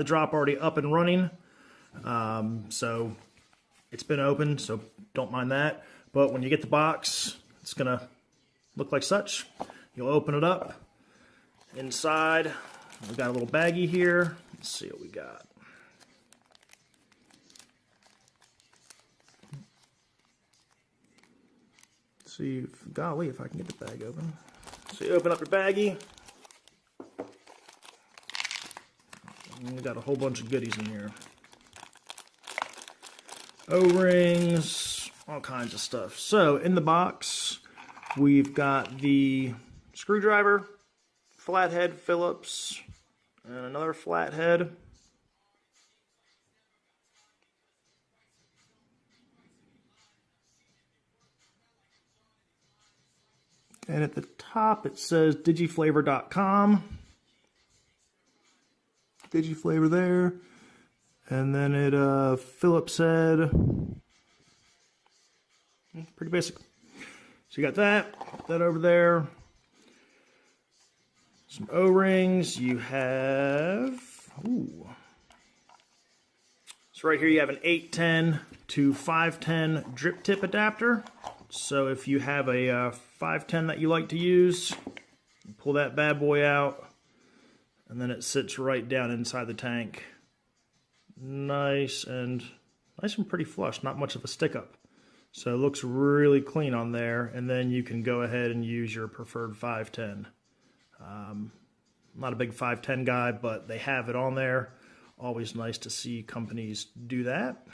drop already up and running. So it's been open, so don't mind that. But when you get the box, it's gonna look like such. You'll open it up. Inside, we got a little baggie here. Let's see what we got. See, golly, if I can get the bag open. So you open up your baggie. And we got a whole bunch of goodies in here. O-rings, all kinds of stuff. So in the box, we've got the screwdriver, flathead Phillips, and another flathead. And at the top it says digiflavor.com. Digiflavor there. And then it Phillips head. Pretty basic. So you got that. Put that over there. Some O-rings. You have, ooh. So right here you have an 810 to 510 drip tip adapter. So if you have a 510 that you like to use, pull that bad boy out, and then it sits right down inside the tank. Nice and pretty flush, not much of a stick up. So it looks really clean on there, and then you can go ahead and use your preferred 510. I'm not a big 510 guy, but they have it on there. Always nice to see companies do that.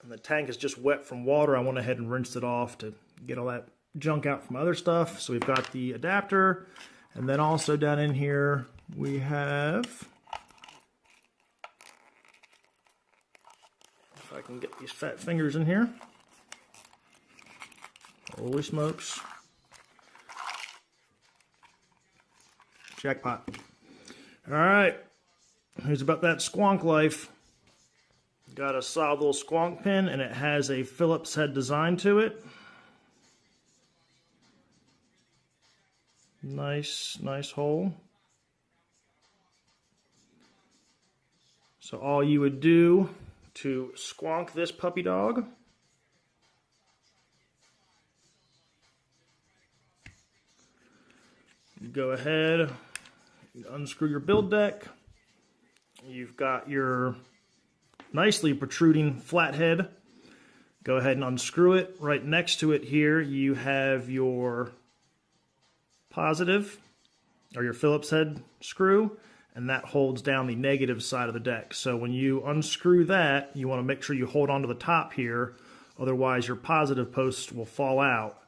And the tank is just wet from water. I went ahead and rinsed it off to get all that junk out from other stuff. So we've got the adapter, and then also down in here we have, if I can get these fat fingers in here. Holy smokes. Jackpot. All right, here's about that squonk life. Got a solid little squonk pin, and it has a Phillips head design to it. Nice hole. So all you would do to squonk this puppy dog, you go ahead, you unscrew your build deck. You've got your nicely protruding flathead. Go ahead and unscrew it. Right next to it here, you have your positive, or your Phillips head screw, and that holds down the negative side of the deck. So when you unscrew that, you want to make sure you hold onto the top here, otherwise your positive post will fall out.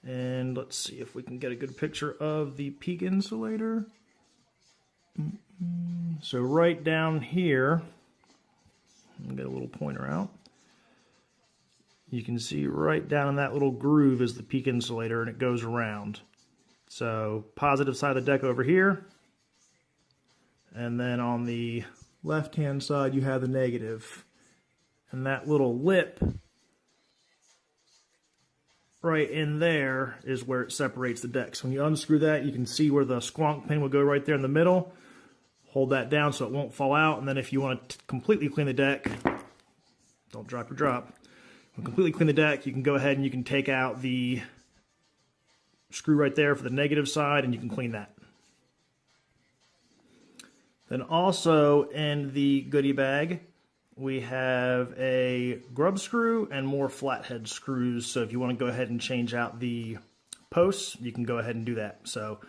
And let's see if we can get a good picture of the peak insulator. So right down here, I'll get a little pointer out. You can see right down in that little groove is the peak insulator, and it goes around. So positive side of the deck over here, and then on the left hand side you have the negative, and that little lip right in there is where it separates the deck. So when you unscrew that, you can see where the squonk pin will go right there in the middle. Hold that down so it won't fall out, and then if you want to completely clean the deck, don't drop your drop. When completely clean the deck, you can go ahead and you can take out the screw right there for the negative side, and you can clean that. Then also in the goodie bag, we have a grub screw and more flathead screws. So if you want to go ahead and change out the posts, you can go ahead and do that. So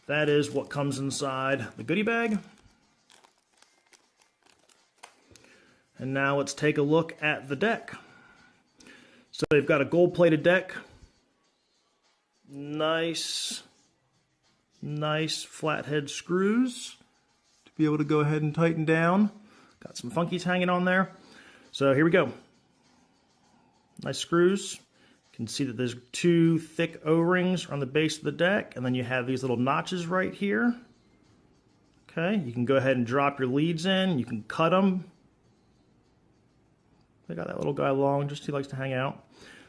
that is what comes inside the goodie bag. And now let's take a look at the deck. So they've got a gold-plated deck. Nice flathead screws to be able to go ahead and tighten down. Got some funkies hanging on there. So here we go. Nice screws. You can see that there's two thick O-rings on the base of the deck, and then you have these little notches right here. Okay, you can go ahead and drop your leads in. You can cut them. They got that little guy long, just he likes to hang out.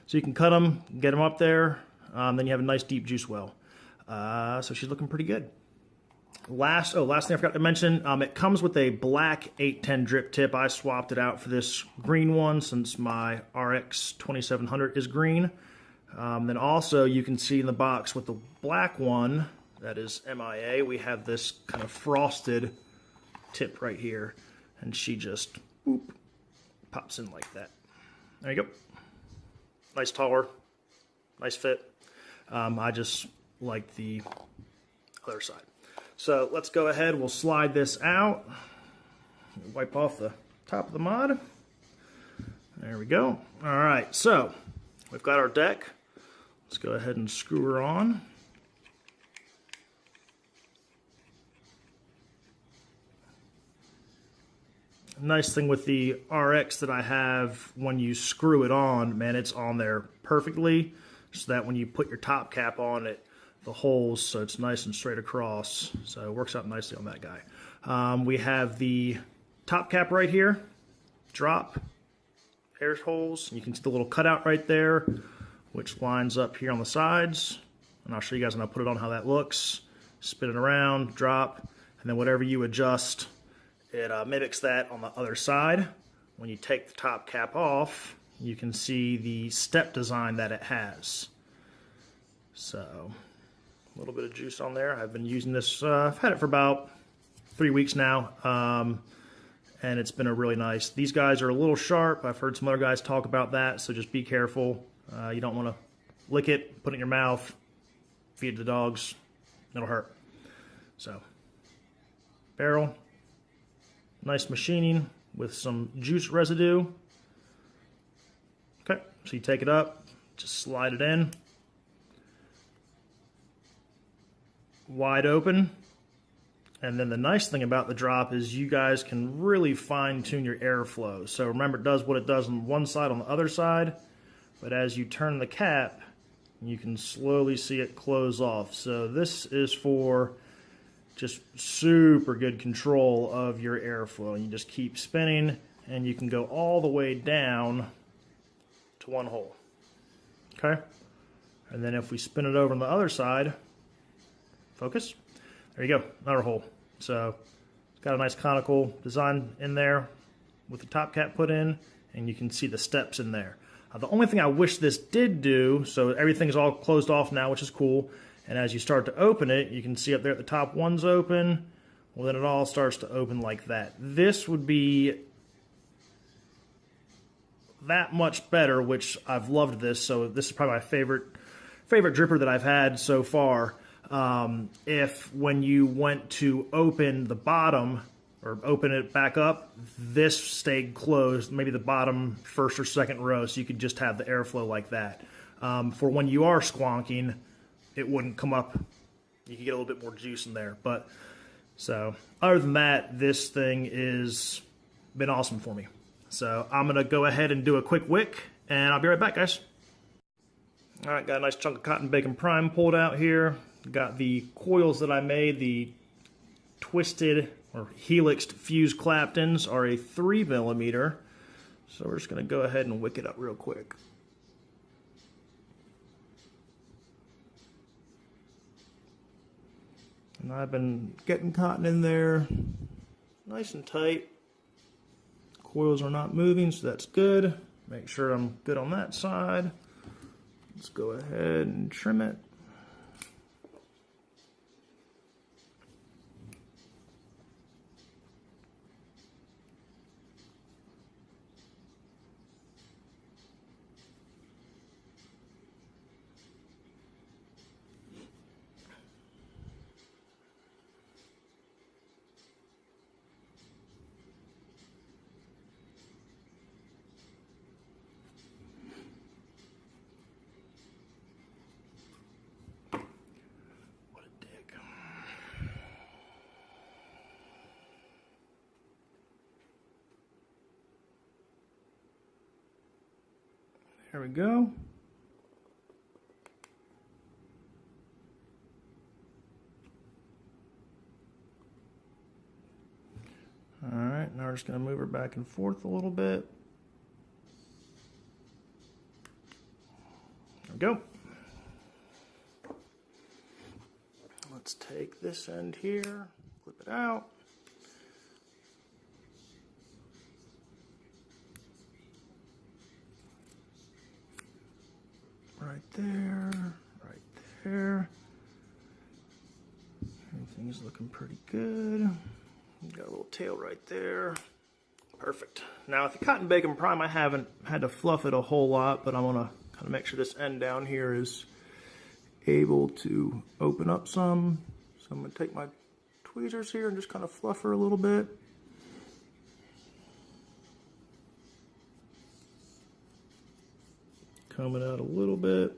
So you can cut them, get them up there, then you have a nice deep juice well. So she's looking pretty good. Last thing I forgot to mention, it comes with a black 810 drip tip. I swapped it out for this green one since my RX 2700 is green. Then also you can see in the box with the black one, that is MIA, we have this kind of frosted tip right here. And she just whoop, pops in like that. There you go. Nice taller, nice fit. I just like the other side. So let's go ahead, we'll slide this out. Wipe off the top of the mod. There we go. All right, so we've got our deck. Let's go ahead and screw her on. Nice thing with the RX that I have, when you screw it on, man, it's on there perfectly, so that when you put your top cap on it, the holes, so it's nice and straight across. So it works out nicely on that guy. We have the top cap right here, drop, air holes. You can see the little cutout right there, which lines up here on the sides. And I'll show you guys when I put it on how that looks. Spin it around, drop, and then whatever you adjust, it mimics that on the other side. When you take the top cap off, you can see the step design that it has. So, a little bit of juice on there. I've been using this, I've had it for about 3 weeks now, and it's been a really nice. These guys are a little sharp. I've heard some other guys talk about that, so just be careful. You don't want to lick it, put it in your mouth, feed the dogs. It'll hurt. So, barrel. Nice machining with some juice residue. Okay, so you take it up, just slide it in. Wide open. And then the nice thing about the drop is you guys can really fine tune your airflow. So remember, it does what it does on one side, on the other side. But as you turn the cap, you can slowly see it close off. So this is for just super good control of your airflow. You just keep spinning and you can go all the way down to one hole. Okay? And then if we spin it over on the other side, focus, there you go, another hole. So it's got a nice conical design in there with the top cap put in, and you can see the steps in there. The only thing I wish this did do, so everything's all closed off now, which is cool. And as you start to open it, you can see up there at the top one's open. Well, then it all starts to open like that. This would be that much better, which I've loved this. So this is probably my favorite dripper that I've had so far. If when you went to open the bottom or open it back up, this stayed closed, maybe the bottom first or second row, so you could just have the airflow like that. For when you are squonking, it wouldn't come up. You could get a little bit more juice in there. But so other than that, this thing is been awesome for me. So I'm gonna go ahead and do a quick wick, and I'll be right back, guys. All right, got a nice chunk of cotton bacon prime pulled out here. Got the coils that I made, the twisted or helixed fused Claptons are a 3mm. So we're just gonna go ahead and wick it up real quick. And I've been getting cotton in there nice and tight. Coils are not moving, so that's good. Make sure I'm good on that side. Let's go ahead and trim it. There we go. All right, now we're just going to move her back and forth a little bit. There we go. let's take this end here, flip it out. Right there, right there. Everything's looking pretty good. Got a little tail right there. Perfect. Now with the cotton bacon prime, I haven't had to fluff it a whole lot, but I want to kind of make sure this end down here is able to open up some. So I'm going to take my tweezers here and just kind of fluff her a little bit. Comb it out a little bit.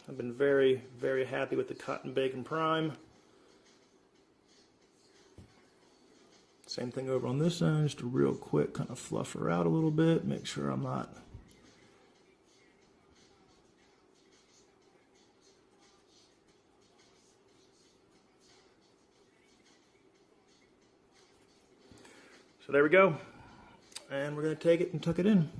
I've been very, very happy with the cotton bacon prime. Same thing over on this end, just a real quick kind of fluff her out a little bit, make sure I'm not So there we go. And we're going to take it and tuck it in.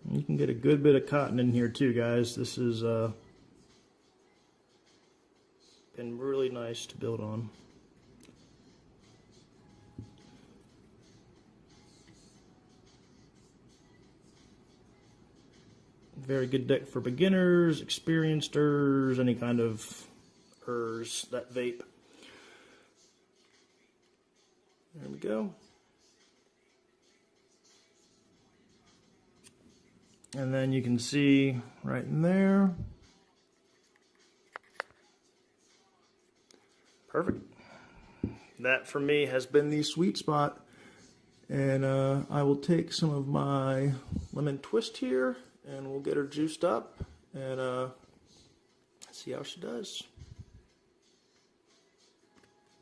You can get a good bit of cotton in here too, guys. This has been really nice to build on. Very good deck for beginners, experienceders, any kind of ers that vape. There we go. And then you can see right in there. Perfect. That for me has been the sweet spot. And I will take some of my lemon twist here and we'll get her juiced up and see how she does.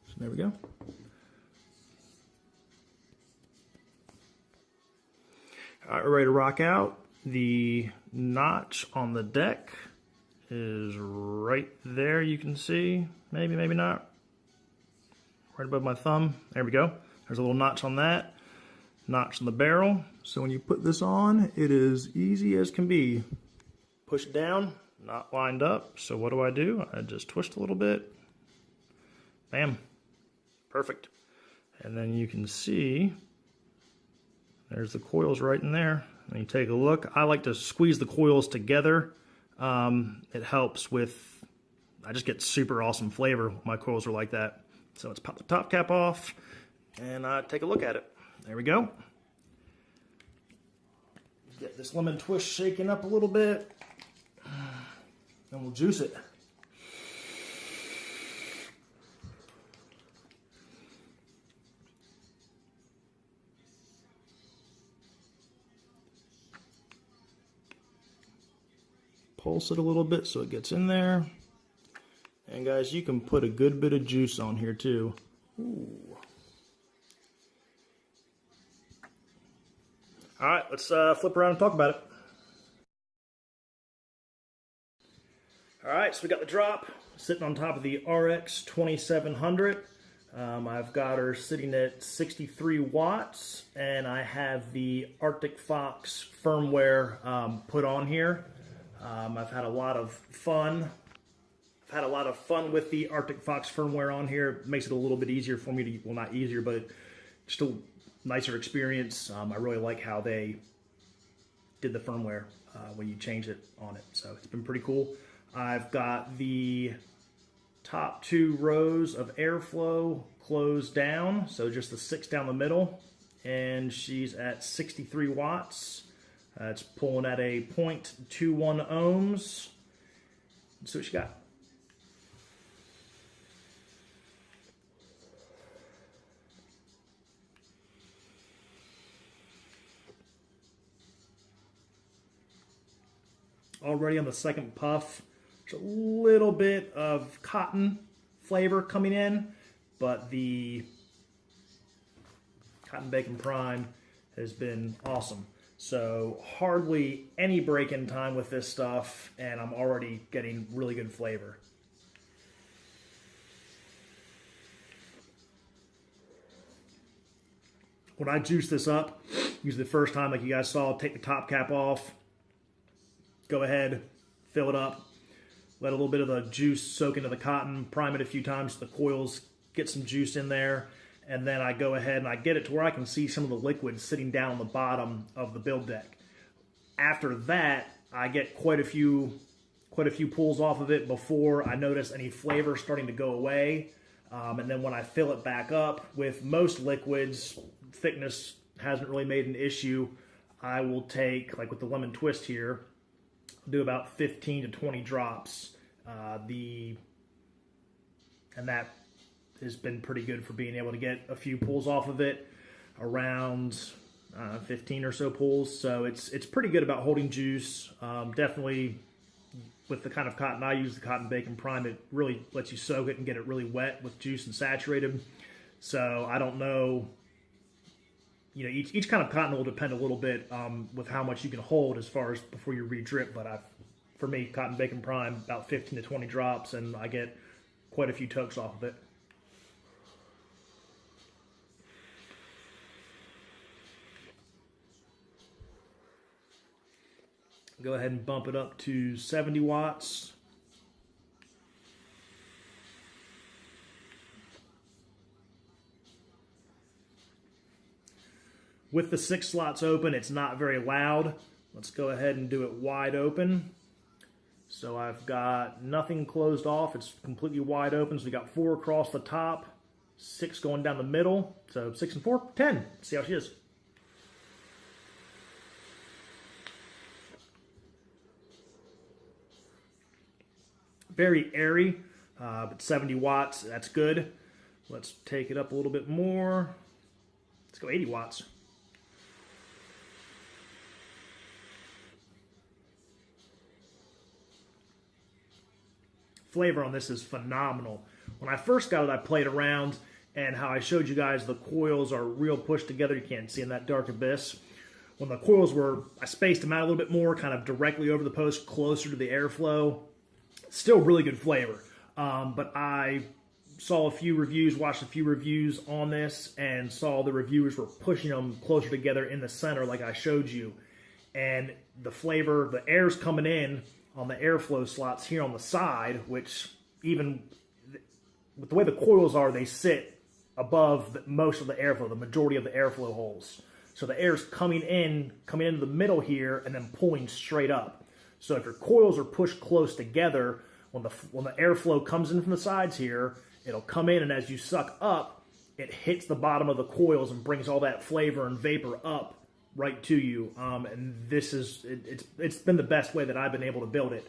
So there we go. All right, we're ready to rock out. The notch on the deck is right there, you can see. Maybe, maybe not. Right above my thumb. There we go. There's a little notch on that. Notch on the barrel. So when you put this on, it is easy as can be. Push it down, not lined up. So what do? I just twist a little bit. Bam. Perfect. And then you can see there's the coils right in there. When you take a look, I like to squeeze the coils together. It helps with, I just get super awesome flavor. My coils are like that. So let's pop the top cap off and take a look at it. There we go. Get this lemon twist shaken up a little bit. And we'll juice it. Pulse it a little bit so it gets in there. And guys, you can put a good bit of juice on here too. Ooh. All right, let's flip around and talk about it. All right, so we got the drop sitting on top of the RX 2700. I've got her sitting at 63 watts, and I have the Arctic Fox firmware put on here. I've had a lot of fun. I've had a lot of fun with the Arctic Fox firmware on here. It makes it a little bit easier for me to, well, not easier, but just a nicer experience. I really like how they did the firmware when you change it on it. So it's been pretty cool. I've got the top 2 rows of airflow closed down, so just the 6 down the middle, and she's at 63 watts. It's pulling at a 0.21 ohms. Let's see what she got. Already on the second puff, there's a little bit of cotton flavor coming in, but the cotton bacon prime has been awesome. So hardly any break-in time with this stuff, and I'm already getting really good flavor. When I juice this up, usually the first time, like you guys saw, take the top cap off, go ahead, fill it up, let a little bit of the juice soak into the cotton, prime it a few times so the coils get some juice in there, and then I go ahead and I get it to where I can see some of the liquid sitting down on the bottom of the build deck. After that, I get quite a few pulls off of it before I notice any flavor starting to go away. And then when I fill it back up with most liquids, thickness hasn't really made an issue. I will take, like with the lemon twist here, do about 15 to 20 drops. And that has been pretty good for being able to get a few pulls off of it, around 15 or so pulls. So it's pretty good about holding juice. Definitely with the kind of cotton I use, the cotton bacon prime, it really lets you soak it and get it really wet with juice and saturated. So I don't know, you know, each kind of cotton will depend a little bit with how much you can hold as far as before you re-drip. But for me, cotton bacon prime, about 15 to 20 drops, and I get quite a few tokes off of it. Go ahead and bump it up to 70 watts. With the 6 slots open, it's not very loud. Let's go ahead and do it wide open. So I've got nothing closed off. It's completely wide open. So we got 4 across the top, 6 going down the middle. So 6 and 4, 10. See how she is. Very airy, but 70 watts, that's good. Let's take it up a little bit more. Let's go 80 watts. Flavor on this is phenomenal. When I first got it, I played around, and how I showed you guys the coils are real pushed together. You can't see in that dark abyss. When the coils were, I spaced them out a little bit more, kind of directly over the post, closer to the airflow. Still really good flavor, but I saw a few reviews, watched a few reviews on this, and saw the reviewers were pushing them closer together in the center like I showed you. And the flavor, the air's coming in on the airflow slots here on the side, which even with the way the coils are, they sit above most of the airflow, the majority of the airflow holes. So the air's coming into the middle here and then pulling straight up. So if your coils are pushed close together, when the airflow comes in from the sides here, it'll come in, and as you suck up, it hits the bottom of the coils and brings all that flavor and vapor up right to you. And this is it's been the best way that I've been able to build it,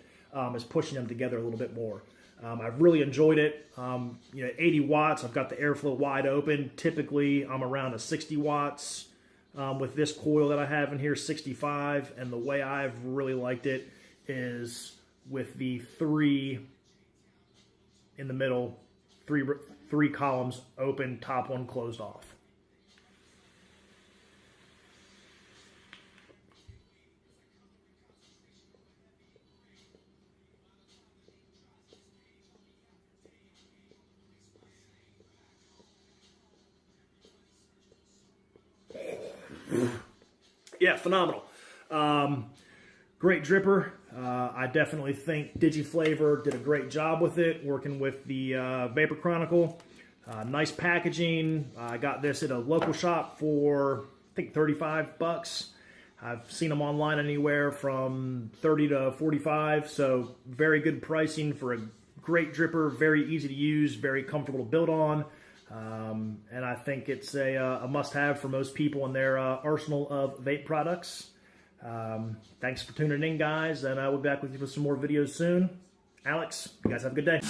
is pushing them together a little bit more. I've really enjoyed it. You know, 80 watts. I've got the airflow wide open. Typically, I'm around a 60 watts with this coil that I have in here, 65. And the way I've really liked it is with the 3 in the middle, three columns open, top one closed off. Yeah, phenomenal. Great dripper. I definitely think Digiflavor did a great job with it, working with the Vapor Chronicle. Nice packaging. I got this at a local shop for, I think, 35 bucks. I've seen them online anywhere from 30 to 45, so very good pricing for a great dripper, very easy to use, very comfortable to build on. And I think it's a must-have for most people in their arsenal of vape products. Thanks for tuning in, guys, and I will be back with you with some more videos soon. Alex, you guys have a good day.